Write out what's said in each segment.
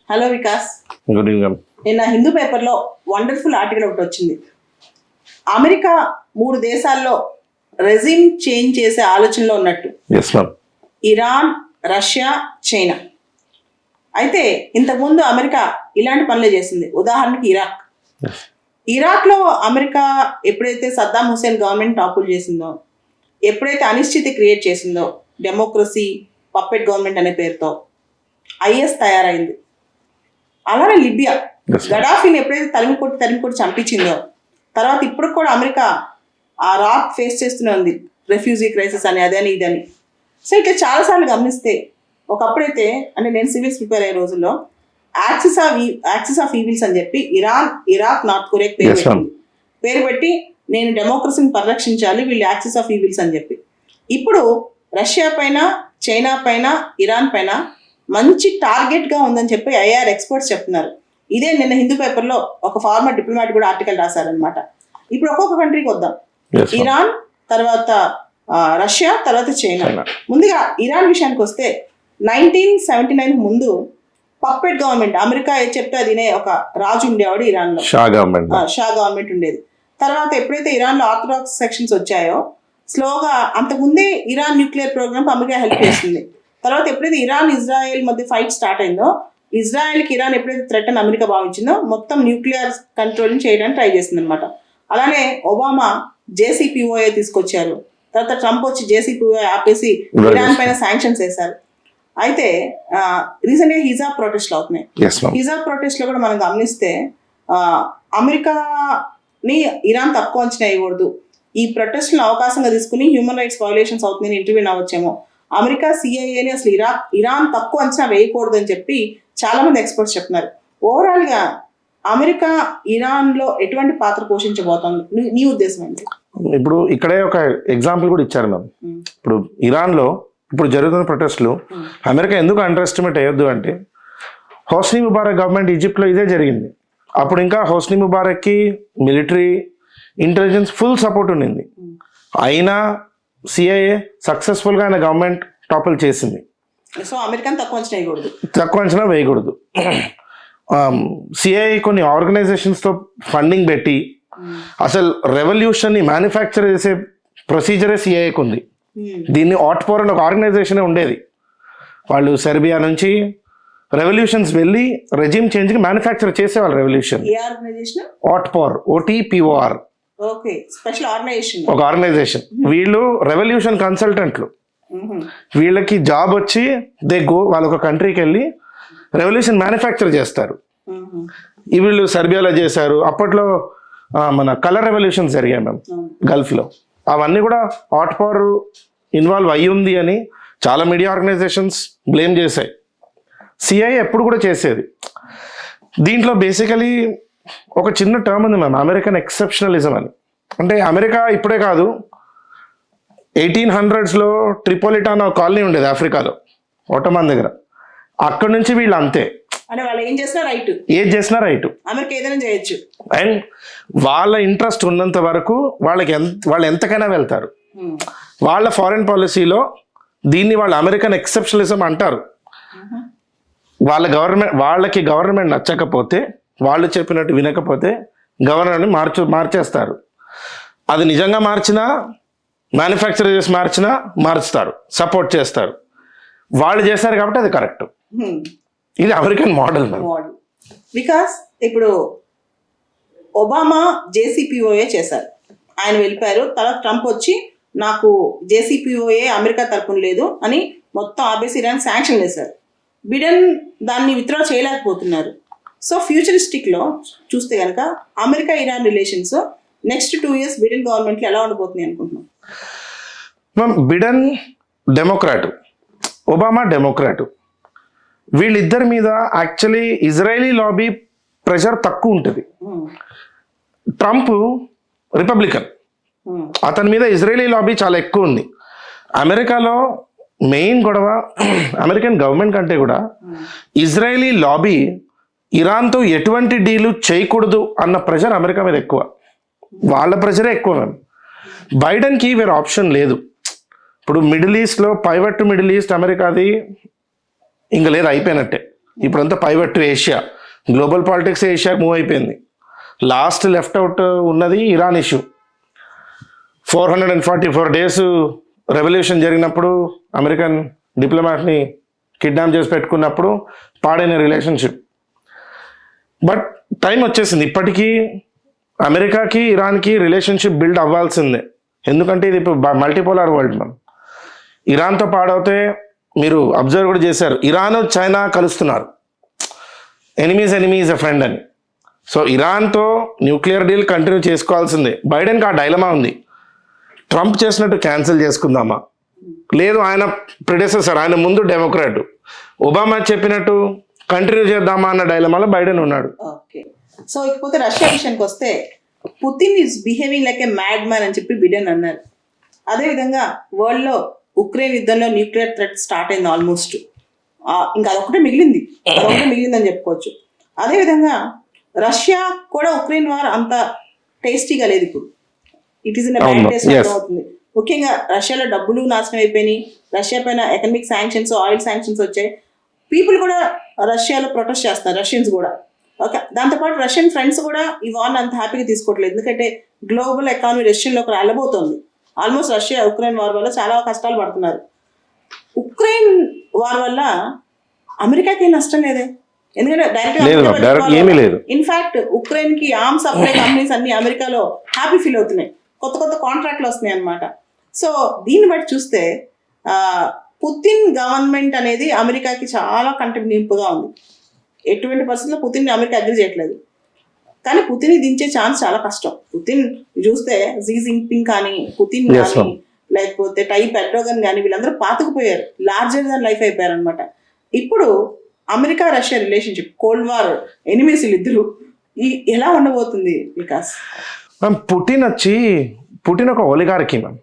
Hello Vikas. Good evening. నిన్న హిందూ పేపర్లో wonderful article ఒకటి వచ్చింది. అమెరికా 3 దేశాల్లో రెజిమ్ చేంజ్ చేసే ఆలోచనలో ఉన్నట్టు. Yes ma'am. Iran, Russia, China. అయితే ఇంతకుముందు అమెరికా ఇలాంటి పనులే చేసింది. ఉదాహరణకి ఇరాక్. ఇరాక్లో అమెరికా ఎప్పుడైతే సద్దాం హుసేన్ గవర్నమెంట్ టాపుల్ చేసిందో, ఎప్పుడైతే అనిశ్చితి క్రియేట్ చేసిందో, డెమోక్రసీ పప్పెట్ గవర్నమెంట్ అనే పేరుతో ఐఎస్ తయారైంది. అలానే లిబియా గడాఫీని ఎప్పుడైతే తరిమి కొట్టి చంపించిందో, తర్వాత ఇప్పుడు కూడా అమెరికా ఆ రాక్ ఫేస్ చేస్తూనే ఉంది, రెఫ్యూజీ క్రైసిస్ అని, అదని ఇదని. సో ఇట్లా చాలాసార్లు గమనిస్తే, ఒకప్పుడైతే అంటే నేను సివిల్స్ ప్రిపేర్ అయ్యే రోజుల్లో యాక్సిస్ ఆఫ్ ఈవిల్స్ అని చెప్పి ఇరాన్, ఇరాక్, నార్త్ కొరియా పేరు పెట్టి నేను డెమోక్రసీని పరిరక్షించాలి, వీళ్ళు యాక్సిస్ ఆఫ్ ఈవిల్స్ అని చెప్పి. ఇప్పుడు రష్యా పైన, చైనా పైన, ఇరాన్ పైన మంచి టార్గెట్గా ఉందని చెప్పి ఐఆర్ ఎక్స్పర్ట్స్ చెప్తున్నారు. ఇదే నిన్న హిందూ పేపర్లో ఒక ఫార్మర్ డిప్లొమాట్ కూడా ఆర్టికల్ రాశారనమాట. ఇప్పుడు ఒక్కొక్క కంట్రీకి వద్దాం. ఇరాన్, తర్వాత రష్యా, తర్వాత చైనా. ముందుగా ఇరాన్ విషయానికి వస్తే 1979 ముందు పప్పెట్ గవర్నమెంట్, అమెరికా ఏది చెప్తే అది ఒక రాజు ఉండేవాడు ఇరాన్లో, షా గవర్నమెంట్ ఉండేది. తర్వాత ఎప్పుడైతే ఇరాన్లో ఆర్థడాక్స్ సెక్షన్స్ వచ్చాయో, స్లోగా అంతకుముందే Iran nuclear program America help చేస్తుంది. తర్వాత ఎప్పుడైతే ఇరాన్ ఇజ్రాయెల్ మధ్య ఫైట్ స్టార్ట్ అయిందో, ఇజ్రాయెల్కి ఇరాన్ ఎప్పుడైతే థ్రెట్ అని అమెరికా భావించిందో, మొత్తం న్యూక్లియర్ కంట్రోలింగ్ చేయడానికి ట్రై చేస్తుంది అనమాట. అలానే ఒబామా JCPOA తీసుకొచ్చారు. తర్వాత ట్రంప్ వచ్చి JCPOA ఆపేసి ఇరాన్ పైన శాంక్షన్స్ వేశారు. అయితే రీసెంట్గా హిజాబ్ ప్రొటెస్ట్లు అవుతున్నాయి. హిజాబ్ ప్రొటెస్ట్లో కూడా మనం గమనిస్తే అమెరికాని ఇరాన్ తక్కువ అంచనా వేయకూడదు, ఈ ప్రొటెస్ట్లను అవకాశంగా తీసుకుని హ్యూమన్ రైట్స్ వయలేషన్స్ అవుతుందని ఇంటర్వ్యూ అవ్వచ్చేమో, అమెరికా CIAని అసలు ఇరాన్ తక్కువ అంచనా వేయకూడదు అని చెప్పి చాలా మంది ఎక్స్పర్ట్స్ చెప్తున్నారు. ఓవరాల్గా అమెరికా ఇరాన్లో ఎటువంటి పాత్ర పోషించబోతోంది, నీ ఉద్దేశం ఏంటి? ఇప్పుడు ఇక్కడే ఒక ఎగ్జాంపుల్ కూడా ఇచ్చారు మ్యామ్. ఇప్పుడు ఇరాన్లో ఇప్పుడు జరుగుతున్న ప్రొటెస్ట్లు అమెరికా ఎందుకు అండర్ ఎస్టిమేట్ అయ్యొద్దు అంటే, హోస్ని ముబారక్ గవర్నమెంట్ ఈజిప్ట్లో ఇదే జరిగింది. అప్పుడు ఇంకా హోస్ని ముబారక్కి మిలిటరీ, ఇంటెలిజెన్స్ ఫుల్ సపోర్ట్ ఉండింది. అయినా CIA సక్సెస్ఫుల్గా ఆయన గవర్నమెంట్ టాపుల్ చేసింది. సో అమెరికాని తక్కువ అంచనా వేయకూడదు. CIA కొన్ని ఆర్గనైజేషన్స్తో ఫండింగ్ పెట్టి అసలు రెవల్యూషన్ని మ్యానుఫ్యాక్చర్ చేసే ప్రొసీజరే CIAకి ఉంది. దీన్ని ఆట్పోర్ అని ఒక ఆర్గనైజేషనే ఉండేది. వాళ్ళు సెర్బియా నుంచి రెవల్యూషన్స్ వెళ్ళి రెజిమ్ చేంజ్కి మ్యానుఫ్యాక్చర్ చేసేవాళ్ళు రెవల్యూషన్. ఆట్పోర్, OTPOR ఒక ఆర్గనైజేషన్. వీళ్ళు రెవల్యూషన్ కన్సల్టెంట్లు. వీళ్ళకి జాబ్ వచ్చి వాళ్ళ ఒక కంట్రీకి వెళ్ళి రెవల్యూషన్ మ్యానుఫ్యాక్చర్ చేస్తారు. వీళ్ళు సెర్బియాలో చేశారు. అప్పట్లో మన కలర్ రెవల్యూషన్స్ జరిగాయి మేము గల్ఫ్లో. అవన్నీ కూడా హాట్ పవర్ ఇన్వాల్వ్ అయ్యి ఉంది అని చాలా మీడియా ఆర్గనైజేషన్స్ బ్లేమ్ చేశాయి. CIA ఎప్పుడు కూడా చేసేది. దీంట్లో బేసికలీ ఒక చిన్న టర్మ్ ఉంది మ్యామ్, అమెరికన్ ఎక్సెప్షనలిజం అని. అంటే అమెరికా ఇప్పుడే కాదు, 1800s ట్రిపోలిటాన్ ఒక కాలనీ ఉండేది ఆఫ్రికాలో, ఒటమాన్ దగ్గర. అక్కడ నుంచి వీళ్ళు అంతే, ఏది చేసినా రైట్, అండ్ వాళ్ళ ఇంట్రెస్ట్ ఉన్నంత వరకు వాళ్ళు ఎంతకైనా వెళ్తారు. వాళ్ళ ఫారిన్ పాలసీలో దీన్ని వాళ్ళు అమెరికన్ ఎక్సెప్షనలిజం అంటారు. వాళ్ళకి గవర్నమెంట్ నచ్చకపోతే, వాళ్ళు చెప్పినట్టు వినకపోతే గవర్నర్ని మార్చేస్తారు. అది నిజంగా మార్చినా, మ్యానుఫ్యాక్చర్ చేసి మార్చినా మార్చుతారు, సపోర్ట్ చేస్తారు. వాళ్ళు చేస్తారు కాబట్టి అది కరెక్ట్. ఇది అమెరికన్ మోడల్. బికాస్ ఇప్పుడు ఒబామా JCPOA చేశారు, ఆయన వెళ్ళిపోయారు. తర్వాత ట్రంప్ వచ్చి నాకు JCPOA అమెరికా తరపున లేదు అని మొత్తం ఆపేసి ఇరాన్ శాంక్షన్ చేశారు. బిడెన్ దాన్ని విత్డ్రా చేయలేకపోతున్నారు. సో ఫ్యూచరిస్టిక్లో చూస్తే కనుక America Iran relations next 2 years Biden గవర్నమెంట్లో ఎలా ఉండబోతుంది అనుకుంటున్నాం? Ma'am, Biden democrat, Obama democrat. వీళ్ళిద్దరి మీద యాక్చువల్లీ ఇజ్రాయలీ లాబీ ప్రెషర్ తక్కువ ఉంటుంది. ట్రంప్ రిపబ్లికన్, అతని మీద ఇజ్రాయలీ లాబీ చాలా ఎక్కువ ఉంది. అమెరికాలో మెయిన్ గొడవ అమెరికన్ గవర్నమెంట్ కంటే కూడా ఇజ్రాయలీ లాబీ ఇరాన్తో ఎటువంటి డీలు చేయకూడదు అన్న ప్రెషర్ అమెరికా మీద ఎక్కువ. వాళ్ళ ప్రెషరే ఎక్కువ మ్యామ్. బైడెన్కి వేరే ఆప్షన్ లేదు. ఇప్పుడు మిడిల్ ఈస్ట్లో పైవట్ టు మిడిల్ ఈస్ట్ అమెరికాది ఇంకా లేదు, అయిపోయినట్టే. ఇప్పుడంతా pivot to Asia, global politics ఏషియాకి మూవ్ అయిపోయింది. లాస్ట్ లెఫ్ట్ అవుట్ ఉన్నది ఇరాన్ ఇష్యూ. 444 days రెవల్యూషన్ జరిగినప్పుడు అమెరికన్ డిప్లొమాట్ని కిడ్నాప్ చేసి పెట్టుకున్నప్పుడు పాడైన రిలేషన్షిప్. బట్ టైం వచ్చేసింది, ఇప్పటికీ అమెరికాకి ఇరాన్కి రిలేషన్షిప్ బిల్డ్ అవ్వాల్సిందే. ఎందుకంటే ఇది ఇప్పుడు మల్టీపోలార్ వరల్డ్. మనం ఇరాన్తో పాడవుతే మీరు అబ్జర్వ్ కూడా చేశారు, ఇరాన్ చైనా కలుస్తున్నారు, ఎనిమీస్ ఎ ఫ్రెండ్ అని. సో ఇరాన్తో న్యూక్లియర్ డీల్ కంటిన్యూ చేసుకోవాల్సిందే. బైడెన్కి ఆ డైలమా ఉంది, ట్రంప్ చేసినట్టు క్యాన్సిల్ చేసుకుందామా, లేదు ఆయన ప్రిడెసెసర్, ఆయన ముందు డెమోక్రాట్ ఒబామా చెప్పినట్టు కంటిన్యూ చేద్దామా అన్న డైలమాలో బైడెన్ ఉన్నాడు. ఓకే, సో ఇకపోతే రష్యా విషయానికి వస్తే Putin is behaving like A mad man అని చెప్పి బిడెన్ అన్నారు. అదేవిధంగా వరల్డ్లో ఉక్రెయిన్ యుద్ధంలో న్యూక్లియర్ థ్రెట్ స్టార్ట్ అయింది ఆల్మోస్ట్. ఇంకా అదొకటే మిగిలిందని చెప్పుకోవచ్చు. అదేవిధంగా రష్యా కూడా ఉక్రెయిన్ వార్ అంత టేస్టీగా లేదు ఇప్పుడు. It is in bad taste అవుతుంది. ముఖ్యంగా రష్యాలో డబ్బులు నాశనం అయిపోయినాయి, రష్యా పైన ఎకనామిక్ శాంక్షన్స్, ఆయిల్ శాంక్షన్స్ వచ్చాయి. పీపుల్ కూడా రష్యాలో ప్రొటెస్ట్ చేస్తున్నారు, రష్యన్స్ కూడా. ఓకే, దాంతోపాటు రష్యన్ ఫ్రెండ్స్ కూడా ఈ వార్ని అంత హ్యాపీగా తీసుకోవట్లేదు, ఎందుకంటే గ్లోబల్ ఎకానమీ రష్యన్లోకి వెళ్ళబోతోంది. ఆల్మోస్ట్ రష్యా ఉక్రెయిన్ వార్ వల్ల చాలా కష్టాలు పడుతున్నారు. ఉక్రెయిన్ వార్ వల్ల అమెరికాకి ఏం నష్టం లేదే, ఎందుకంటే డైరెక్ట్ ఏమీ లేదు. ఇన్ఫాక్ట్ ఉక్రెయిన్ కి ఆర్మ్ సప్లై కంపెనీస్ అన్ని అమెరికాలో హ్యాపీ ఫీల్ అవుతున్నాయి, కొత్త కాంట్రాక్ట్లు వస్తున్నాయి అన్నమాట. సో దీన్ని బట్టి చూస్తే పుతిన్ గవర్నమెంట్ అనేది అమెరికాకి చాలా కంటిన్యూగా ఉంది. ఎటువంటి పరిస్థితుల్లో పుతిన్ అమెరికా అగ్రి చేయట్లేదు, కానీ పుతిన్ దించే ఛాన్స్ చాలా కష్టం. పుతిన్ చూస్తే జీ జిన్పింగ్ కానీ, పుతిన్ కానీ, లేకపోతే టైప్ ఎర్డోగన్ కానీ, వీళ్ళందరూ పాతుకుపోయారు, లార్జర్ దాన్ లైఫ్ అయిపోయారు అనమాట. ఇప్పుడు America Russia relationship, cold war enemies ఇద్దరు, ఎలా ఉండబోతుంది వికాస్? మ్యామ్ పుటిన్ ఒక ఒలిగార్కీ మ్యామ్,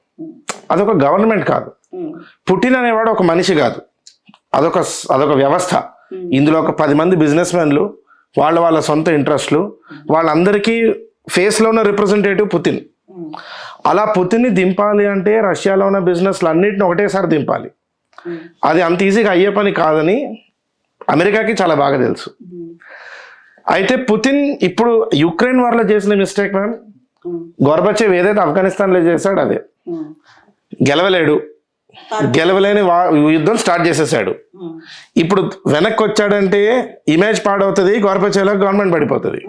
అదొక గవర్నమెంట్ కాదు. పుటిన్ అనేవాడు ఒక మనిషి కాదు, అదొక వ్యవస్థ. ఇందులో ఒక 10 మంది బిజినెస్ మెన్లు, వాళ్ళ సొంత ఇంట్రెస్ట్లు, వాళ్ళందరికీ ఫేస్లో ఉన్న రిప్రజెంటేటివ్ పుతిన్. అలా పుతిన్ని దింపాలి అంటే రష్యాలో ఉన్న బిజినెస్లు అన్నింటిని ఒకటేసారి దింపాలి. అది అంత ఈజీగా అయ్యే పని కాదని అమెరికాకి చాలా బాగా తెలుసు. అయితే పుతిన్ ఇప్పుడు యుక్రెయిన్ వార్లో చేసిన మిస్టేక్ మ్యామ్, గోర్బచేవ్ ఏదైతే ఆఫ్ఘనిస్తాన్లో చేశాడు అదే. గెలవలేని యుద్ధం స్టార్ట్ చేసేసాడు. ఇప్పుడు వెనక్కి వచ్చాడంటే ఇమేజ్ పాడవుతుంది, గోర్బచేవ్ గవర్నమెంట్ పడిపోతుంది.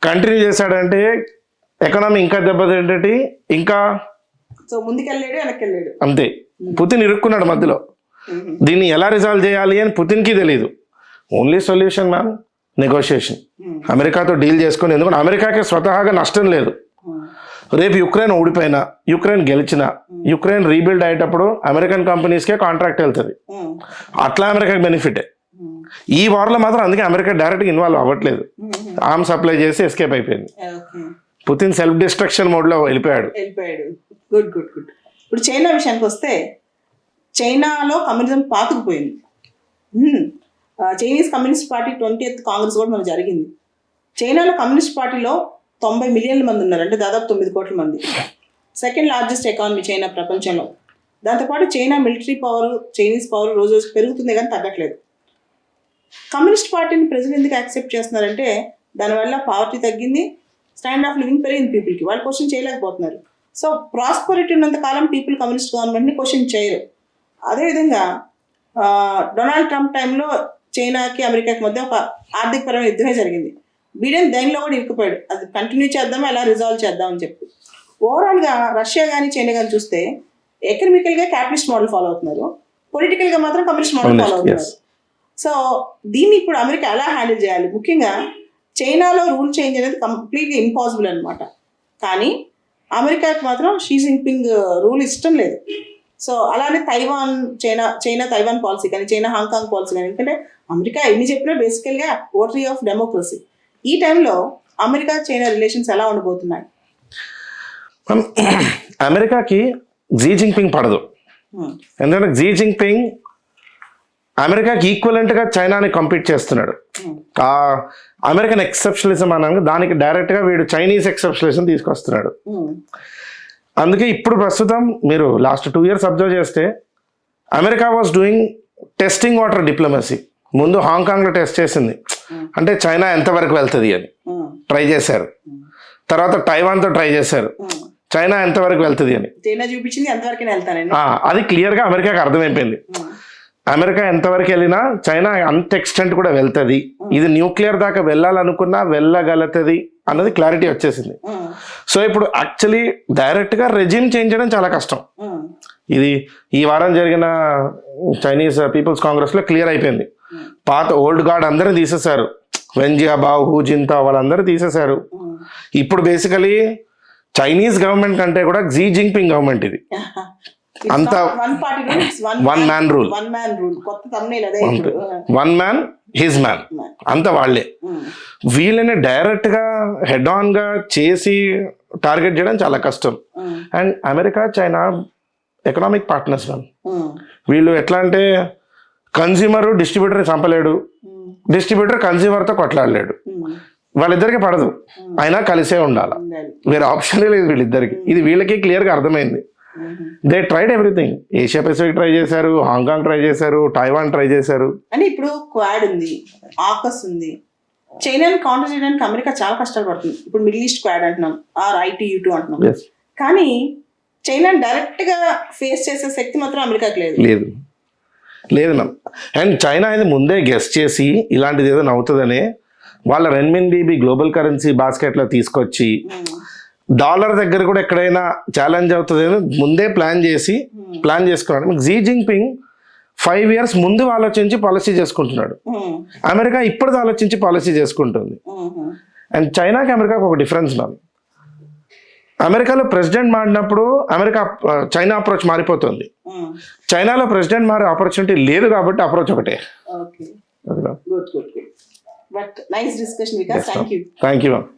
కంటిన్యూ చేశాడంటే ఎకనామీ ఇంకా దెబ్బతింటటి, ఇంకా అంతే. పుతిన్ ఇరుక్కున్నాడు మధ్యలో. దీన్ని ఎలా రిజాల్వ్ చేయాలి అని పుతిన్కి తెలియదు. ఓన్లీ సొల్యూషన్ మ్యామ్ నెగోషియేషన్, అమెరికాతో డీల్ చేసుకుని. ఎందుకంటే అమెరికాకి స్వతహాగా నష్టం లేదు. రేపు యుక్రెయిన్ ఓడిపోయినా, యుక్రెయిన్ గెలిచినా, యుక్రెయిన్ రీబిల్డ్ అయ్యేటప్పుడు అమెరికన్ కంపెనీస్కే కాంట్రాక్ట్ వెళ్తుంది, అట్లా అమెరికాకి బెనిఫిటే. ఈ వార్లో మాత్రం అందుకే అమెరికా డైరెక్ట్గా ఇన్వాల్వ్ అవ్వట్లేదు, ఆర్మ్ సప్లై చేసి ఎస్కేప్ అయిపోయింది. పుతిన్ సెల్ఫ్ డిస్ట్రక్షన్ మోడ్లో వెళ్ళిపోయాడు. గుడ్. ఇప్పుడు చైనా విషయానికి వస్తే, చైనాలో కమ్యూనిజం పాతుకుపోయింది. Chinese communist party 20th congress కూడా మనకు జరిగింది. చైనాలో కమ్యూనిస్ట్ పార్టీలో 90 మిలియన్ల మంది ఉన్నారు, అంటే దాదాపు 9 కోట్ల మంది. సెకండ్ లార్జెస్ట్ ఎకానమీ చైనా ప్రపంచంలో. దాంతోపాటు China military power, Chinese power రోజు పెరుగుతుంది కానీ తగ్గట్లేదు. కమ్యూనిస్ట్ పార్టీని ప్రజలు ఎందుకు యాక్సెప్ట్ చేస్తున్నారంటే, దానివల్ల పావర్టీ తగ్గింది, స్టాండ్ ఆఫ్ లివింగ్ పెరిగింది పీపుల్కి, వాళ్ళు క్వశ్చన్ చేయలేకపోతున్నారు. సో ప్రాస్పరిటీ ఉన్నంత కాలం పీపుల్ కమ్యూనిస్ట్ గవర్నమెంట్ని క్వశ్చన్ చేయరు. అదేవిధంగా డొనాల్డ్ ట్రంప్ టైంలో చైనాకి అమెరికాకి మధ్య ఒక ఆర్థికపరమైన యుద్ధమే జరిగింది. బిడెన్ దానిలో కూడా ఇరుక్కుపోయాడు, అది కంటిన్యూ చేద్దామా, ఎలా రిజాల్వ్ చేద్దామని చెప్పి. ఓవరాల్గా రష్యా కానీ చైనా కానీ చూస్తే ఎకనామికల్గా క్యాపిటలిస్ట్ మోడల్ ఫాలో అవుతున్నారు, పొలిటికల్గా మాత్రం కమ్యూనిస్ట్ మోడల్ ఫాలో అవుతున్నారు. సో దీన్ని ఇప్పుడు అమెరికా ఎలా హ్యాండిల్ చేయాలి? ముఖ్యంగా చైనాలో రూల్ చేంజ్ అనేది కంప్లీట్లీ ఇంపాసిబుల్ అనమాట. కానీ అమెరికాకి మాత్రం షీ జిన్పింగ్ రూల్ ఇష్టం లేదు. సో అలానే చైనా తైవాన్ పాలసీ కానీ, చైనా హాంకాంగ్ పాలసీ కానీ, ఎందుకంటే అమెరికా ఎన్ని చెప్పినా బేసికల్గా ఓటరీ ఆఫ్ డెమోక్రసీ. ఈ టైంలో అమెరికా చైనా రిలేషన్స్ ఎలా ఉండబోతున్నాయి? అమెరికాకి జీ జిన్పింగ్ పడదు, ఎందుకంటే జీ జిన్పింగ్ అమెరికాకి ఈక్వలెంట్గా చైనాని కంపీట్ చేస్తున్నాడు. అమెరికన్ ఎక్సెప్షనలిజం అనగా దానికి డైరెక్ట్గా వీడు చైనీస్ ఎక్సెప్షనలిజం తీసుకొస్తున్నాడు. అందుకే ఇప్పుడు ప్రస్తుతం మీరు లాస్ట్ 2 years అబ్జర్వ్ చేస్తే America was doing testing water diplomacy. ముందు హాంకాంగ్లో టెస్ట్ చేసింది, అంటే చైనా ఎంతవరకు వెళ్తుంది అని ట్రై చేశారు. తర్వాత టైవాన్తో ట్రై చేశారు, చైనా ఎంతవరకు వెళ్తుంది అని. చైనా చూపించింది ఎంతవరకు వెళ్తానండి. అది క్లియర్గా అమెరికాకి అర్థమైపోయింది. అమెరికా ఎంతవరకు వెళ్ళినా చైనా అంత ఎక్స్టెంట్ కూడా వెళ్తుంది, ఇది న్యూక్లియర్ దాకా వెళ్ళాలనుకున్నా వెళ్ళగలుగుతుంది అన్నది క్లారిటీ వచ్చేసింది. సో ఇప్పుడు యాక్చువల్లీ డైరెక్ట్గా రెజిమ్ చేంజ్ చేయడం చాలా కష్టం. ఇది ఈ వారం జరిగిన చైనీస్ పీపుల్స్ కాంగ్రెస్లో క్లియర్ అయిపోయింది. పాత ఓల్డ్ గార్డ్ అందరూ తీసేశారు, వెన్ జియాబావ్, హూ జింతా వాళ్ళందరూ తీసేశారు. ఇప్పుడు బేసికలీ చైనీస్ గవర్నమెంట్ కంటే కూడా జీ జింగ్పింగ్ గవర్నమెంట్ ఇది. అంత one man rule, one man his man, అంత వాళ్ళే. వీళ్ళని డైరెక్ట్ గా హెడ్ ఆన్ గా చేసి టార్గెట్ చేయడం చాలా కష్టం. And America China economic partners ma'am. వీళ్ళు ఎట్లా అంటే కన్స్యూమర్ డిస్ట్రిబ్యూటర్ చంపలేడు, డిస్ట్రిబ్యూటర్ కన్స్యూమర్తో కొట్లాడలేడు, వాళ్ళిద్దరికి పడదు, అయినా కలిసే ఉండాలి, వేరే ఆప్షన్ లేదు వీళ్ళిద్దరికి. ఇది వీళ్ళకి క్లియర్గా అర్థమైంది. They tried everything. Asia Pacific try చేశారు, హాంకాంగ్ ట్రై చేశారు, టైవాన్ ట్రై చేశారు. అంటే ఇప్పుడు క్వాడ్ ఉంది, ఆకస్ ఉంది, చైనాని కౌంటర్ చేయడానికి అమెరికా చాలా కష్టాలు పడుతుంది. ఇప్పుడు మిడిల్ ఈస్ట్ క్వాడ్ అంటున్నాం, ITU2 అంటున్నాం, కానీ చైనాని డైరెక్ట్ గా ఫేస్ చేసే శక్తి మాత్రం అమెరికాకి లేదు. లేదు మ్యామ్. అండ్ చైనా ఇది ముందే గెస్ట్ చేసి ఇలాంటిది ఏదో అవుతుందని వాళ్ళ రెన్మిన్బీ గ్లోబల్ కరెన్సీ బాస్కెట్లో తీసుకొచ్చి డాలర్ దగ్గర కూడా ఎక్కడైనా ఛాలెంజ్ అవుతుంది ముందే ప్లాన్ చేసుకున్నాడు. జీ జింగ్పింగ్ 5 years ముందు ఆలోచించి పాలసీ చేసుకుంటున్నాడు, అమెరికా ఇప్పుడు ఆలోచించి పాలసీ చేసుకుంటుంది. అండ్ చైనాకి అమెరికాకి ఒక డిఫరెన్స్ మ్యామ్. అమెరికాలో ప్రెసిడెంట్ మారినప్పుడు చైనా అప్రోచ్ మారిపోతుంది, చైనాలో ప్రెసిడెంట్ మారే ఆపర్చునిటీ లేదు కాబట్టి అప్రోచ్ ఒకటే. But nice discussion Vikas. Thank you ma'am.